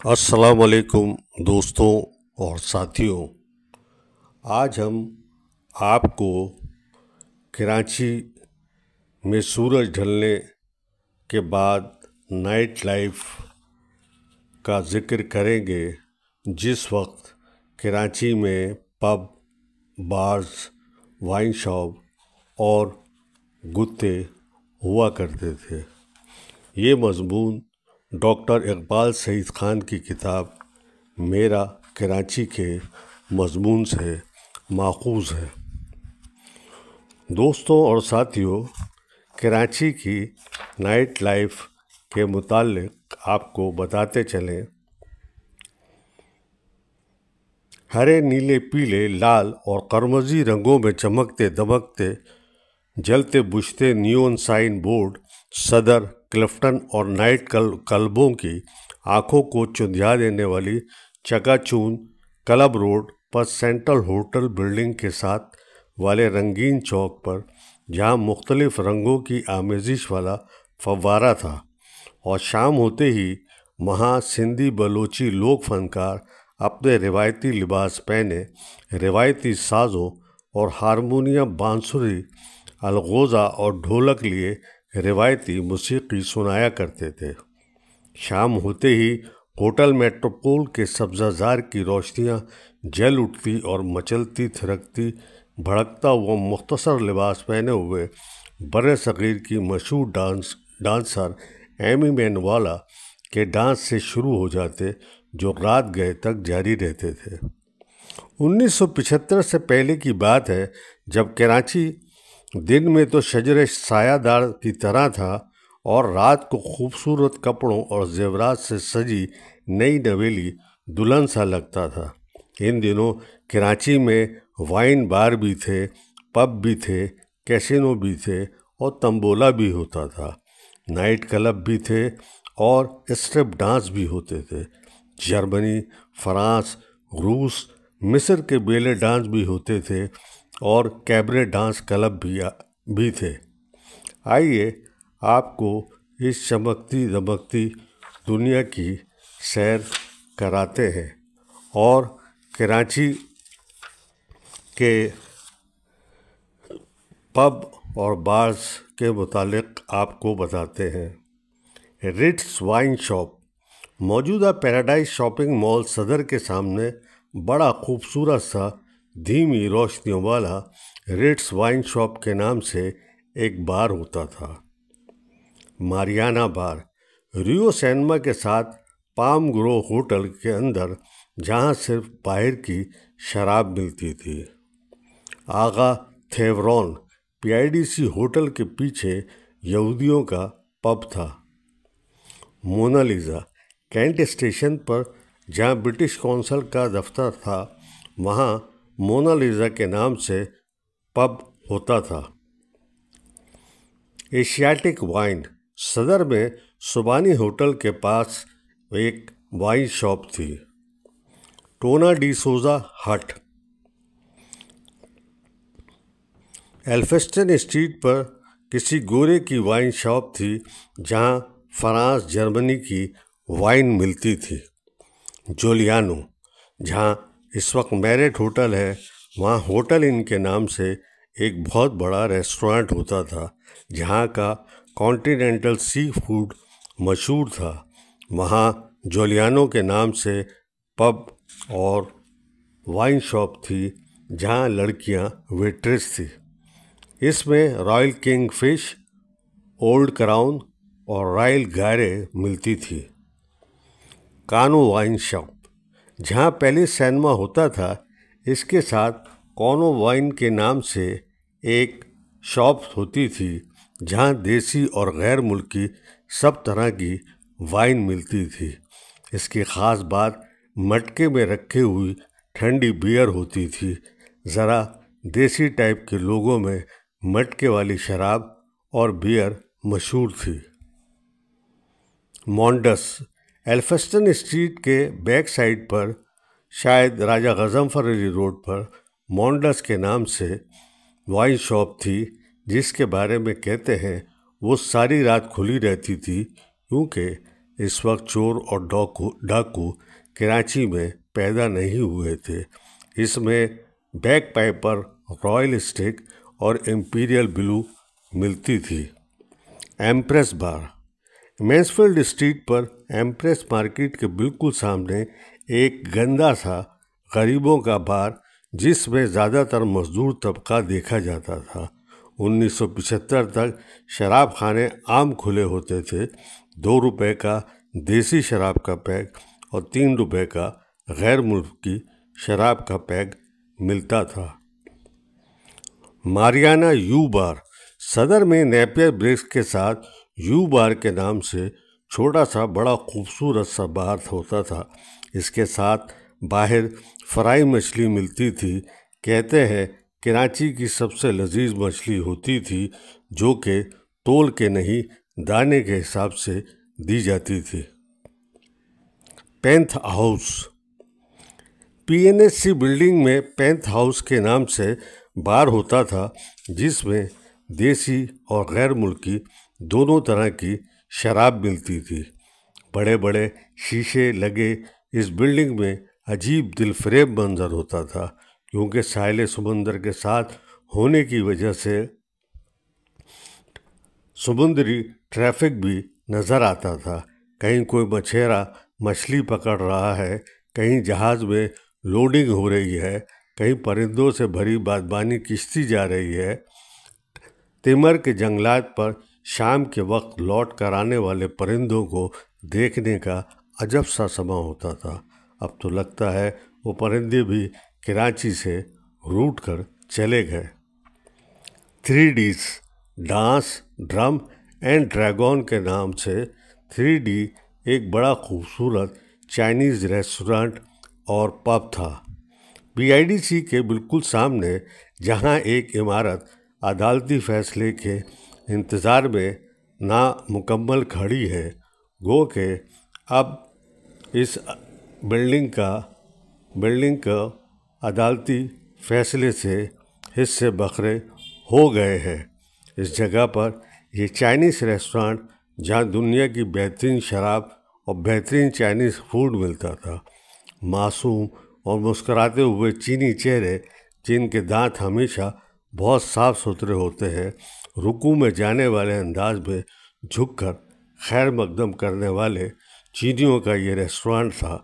अस्सलाम वालेकुम दोस्तों और साथियों। आज हम आपको कराची में सूरज ढलने के बाद नाइट लाइफ का ज़िक्र करेंगे। जिस वक्त कराची में पब, बार्स, वाइन शॉप और गुत्ते हुआ करते थे। ये मज़मून डॉक्टर इकबाल सईद ख़ान की किताब मेरा कराची के मज़मून से माखूज़ है। दोस्तों और साथियों, कराची की नाइट लाइफ के मुताल्लिक़ आपको बताते चलें। हरे, नीले, पीले, लाल और करमजी रंगों में चमकते दमकते जलते बुझते नियोन साइन बोर्ड सदर, क्लिफ्टन और नाइट क्लबों की आंखों को चुंधिया देने वाली चकाचूंध क्लब रोड पर सेंट्रल होटल बिल्डिंग के साथ वाले रंगीन चौक पर, जहां मुख्तलिफ रंगों की आमेजिश वाला फव्वारा था, और शाम होते ही वहाँ सिंधी बलोची लोक फनकार अपने रिवायती लिबास पहने रिवायती साज़ों और हारमोनियम, बांसुरी, अलगोज़ा और ढोलक लिए रिवायती मौसीकी सुनाया करते थे। शाम होते ही होटल मेट्रोपोल के सब्ज़ाजार की रोशनियाँ जल उठती और मचलती थिरकती भड़कता हुआ मुख्तसर लिबास पहने हुए बड़े सग़ीर की मशहूर डांसर एमी मैनवाला के डांस से शुरू हो जाते, जो रात गए तक जारी रहते थे। 1975 से पहले की बात है, जब कराची दिन में तो शजर सायादार की तरह था और रात को खूबसूरत कपड़ों और जेवरात से सजी नई नवेली दुल्हन सा लगता था। इन दिनों कराची में वाइन बार भी थे, पब भी थे, कैसीनो भी थे और तंबोला भी होता था। नाइट क्लब भी थे और स्ट्रिप डांस भी होते थे। जर्मनी, फ्रांस, रूस, मिस्र के बेले डांस भी होते थे और कैबरे डांस क्लब भी थे। आइए आपको इस चमकती दमकती दुनिया की सैर कराते हैं और कराची के पब और बार्स के मुतालिक आपको बताते हैं। रिट्स वाइन शॉप मौजूदा पैराडाइज शॉपिंग मॉल सदर के सामने बड़ा खूबसूरत सा धीमी रोशनियों वाला रिट्स वाइन शॉप के नाम से एक बार होता था, मारियाना बार, रियो सिनेमा के साथ पाम ग्रो होटल के अंदर, जहां सिर्फ बाहर की शराब मिलती थी। आगा थेवरॉन पीआईडीसी होटल के पीछे यहूदियों का पब था। मोनालिसा कैंट स्टेशन पर, जहां ब्रिटिश कौंसल का दफ्तर था, वहां मोनालिसा के नाम से पब होता था। एशियाटिक वाइन सदर में सुबानी होटल के पास एक वाइन शॉप थी। टोना डी सोजा हट एल्फिंस्टन स्ट्रीट पर किसी गोरे की वाइन शॉप थी, जहां फ्रांस, जर्मनी की वाइन मिलती थी। जोलियानो, जहां इस वक्त मैरियट होटल है, वहां होटल इन के नाम से एक बहुत बड़ा रेस्टोरेंट होता था, जहां का कॉन्टिनेंटल सी फूड मशहूर था। वहां जोलियानो के नाम से पब और वाइन शॉप थी, जहां लड़कियां वेट्रेस थी। इसमें royal king fish, old crown और रॉयल गारे मिलती थी। कानो वाइन शॉप, जहां पहले सिनेमा होता था, इसके साथ कोनो वाइन के नाम से एक शॉप होती थी, जहां देसी और गैर मुल्की सब तरह की वाइन मिलती थी। इसकी ख़ास बात मटके में रखी हुई ठंडी बियर होती थी। ज़रा देसी टाइप के लोगों में मटके वाली शराब और बियर मशहूर थी। मॉन्डस एल्फिंस्टन स्ट्रीट के बैक साइड पर, शायद राजा गजनफर अली रोड पर, मॉन्डस के नाम से वाइन शॉप थी, जिसके बारे में कहते हैं वो सारी रात खुली रहती थी, क्योंकि इस वक्त चोर और डाकू कराची में पैदा नहीं हुए थे। इसमें बैक पाइपर, रॉयल स्टिक और इम्पीरियल ब्लू मिलती थी। एम्प्रेस बार। मैंसफील्ड स्ट्रीट पर एम्प्रेस मार्केट के बिल्कुल सामने एक गंदा सा गरीबों का बार, जिसमें ज़्यादातर मजदूर तबका देखा जाता था। 1975 तक शराब खाने आम खुले होते थे। 2 रुपए का देसी शराब का पैक और 3 रुपए का गैर मुल्की शराब का पैक मिलता था। मारियाना यू बार। सदर में नेपियर ब्रिक्स के साथ यू बार के नाम से छोटा सा बड़ा खूबसूरत सा बार होता था। इसके साथ बाहर फ्राई मछली मिलती थी। कहते हैं कराची की सबसे लजीज मछली होती थी, जो कि तोल के नहीं दाने के हिसाब से दी जाती थी। पेंथ हाउस। पीएनएससी बिल्डिंग में पेंथ हाउस के नाम से बार होता था, जिसमें देसी और गैर मुल्की दोनों तरह की शराब मिलती थी। बड़े बड़े शीशे लगे इस बिल्डिंग में अजीब दिलफरेब मंजर होता था, क्योंकि साहिल समुंदर के साथ होने की वजह से समुद्री ट्रैफिक भी नज़र आता था। कहीं कोई मछेरा मछली पकड़ रहा है, कहीं जहाज़ में लोडिंग हो रही है, कहीं परिंदों से भरी बागबानी किश्ती जा रही है। तिमर के जंगलात पर शाम के वक्त लौट कर आने वाले परिंदों को देखने का अजब सा समा होता था। अब तो लगता है वो परिंदे भी कराची से रूट कर चले गए। 3Ds dance, drum and dragon के नाम से 3D एक बड़ा खूबसूरत चाइनीज़ रेस्टोरेंट और पब था। BIDC के बिल्कुल सामने, जहां एक इमारत अदालती फैसले के इंतज़ार में नामुकम्मल खड़ी है, गो के अब इस बिल्डिंग का अदालती फैसले से हिस्से बखरे हो गए हैं। इस जगह पर ये चाइनीज़ रेस्टोरेंट, जहाँ दुनिया की बेहतरीन शराब और बेहतरीन चाइनीज़ फूड मिलता था। मासूम और मुस्कुराते हुए चीनी चेहरे, जिनके दांत हमेशा बहुत साफ सुथरे होते हैं, रुकू में जाने वाले अंदाज में झुककर खैर मकदम करने वाले चीनियों का ये रेस्टोरेंट था।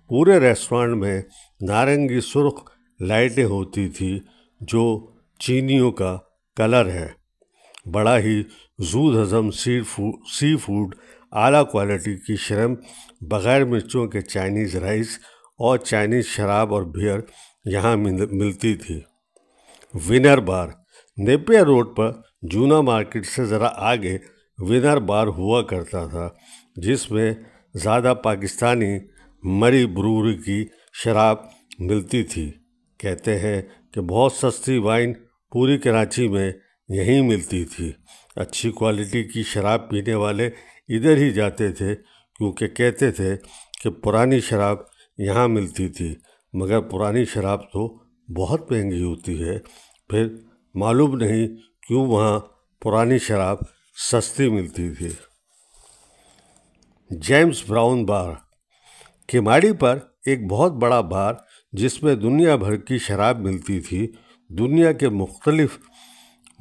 पूरे रेस्टोरेंट में नारंगी सुर्ख लाइटें होती थी, जो चीनियों का कलर है। बड़ा ही जूद हज़म सी फूड, आला क्वालिटी की श्रिम्प, बग़ैर मिर्चों के चाइनीज़ राइस और चाइनीज़ शराब और बियर यहाँ मिलती थी। विनर बार। नेपियर रोड पर जूना मार्केट से ज़रा आगे विनर बार हुआ करता था, जिसमें ज़्यादा पाकिस्तानी मरी ब्रूरी की शराब मिलती थी। कहते हैं कि बहुत सस्ती वाइन पूरी कराची में यहीं मिलती थी। अच्छी क्वालिटी की शराब पीने वाले इधर ही जाते थे, क्योंकि कहते थे कि पुरानी शराब यहाँ मिलती थी। मगर पुरानी शराब तो बहुत महंगी होती है, फिर मालूम नहीं क्यों वहाँ पुरानी शराब सस्ती मिलती थी। जेम्स ब्राउन बार। किमाड़ी पर एक बहुत बड़ा बार, जिसमें दुनिया भर की शराब मिलती थी। दुनिया के मुख्तलिफ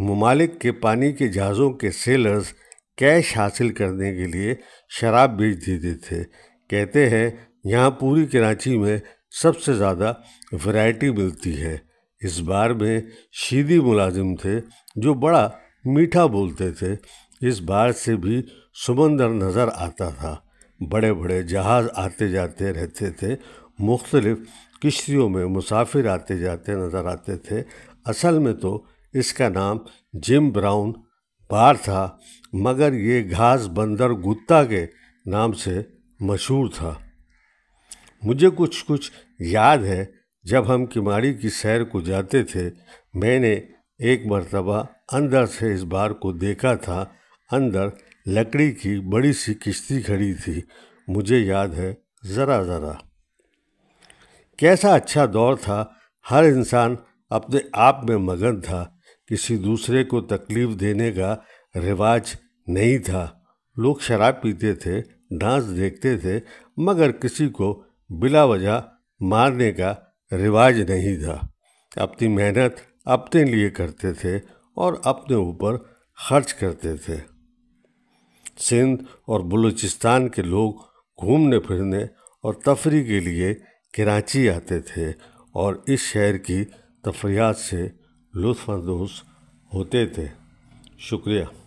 ममालिक के पानी के जहाज़ों के सेलर्स कैश हासिल करने के लिए शराब बेच देते थे। कहते हैं यहाँ पूरी कराची में सबसे ज़्यादा वैरायटी मिलती है। इस बार में शीदी मुलाजिम थे, जो बड़ा मीठा बोलते थे। इस बार से भी समंदर नज़र आता था। बड़े बड़े जहाज़ आते जाते रहते थे। मुख्तलिफ किश्तियों में मुसाफिर आते जाते नज़र आते थे। असल में तो इसका नाम जिम ब्राउन बार था, मगर ये घास बंदर गुत्ता के नाम से मशहूर था। मुझे कुछ याद है, जब हम किमाड़ी की सैर को जाते थे, मैंने एक मर्तबा अंदर से इस बार को देखा था। अंदर लकड़ी की बड़ी सी किश्ती खड़ी थी। मुझे याद है ज़रा। कैसा अच्छा दौर था। हर इंसान अपने आप में मगन था। किसी दूसरे को तकलीफ़ देने का रिवाज नहीं था। लोग शराब पीते थे, डांस देखते थे, मगर किसी को बिला वजह मारने का रिवाज नहीं था। अपनी मेहनत अपने लिए करते थे और अपने ऊपर खर्च करते थे। सिंध और बलूचिस्तान के लोग घूमने फिरने और तफरी के लिए कराची आते थे और इस शहर की तफरियात से लुत्फ़ अंदोज़ होते थे। शुक्रिया।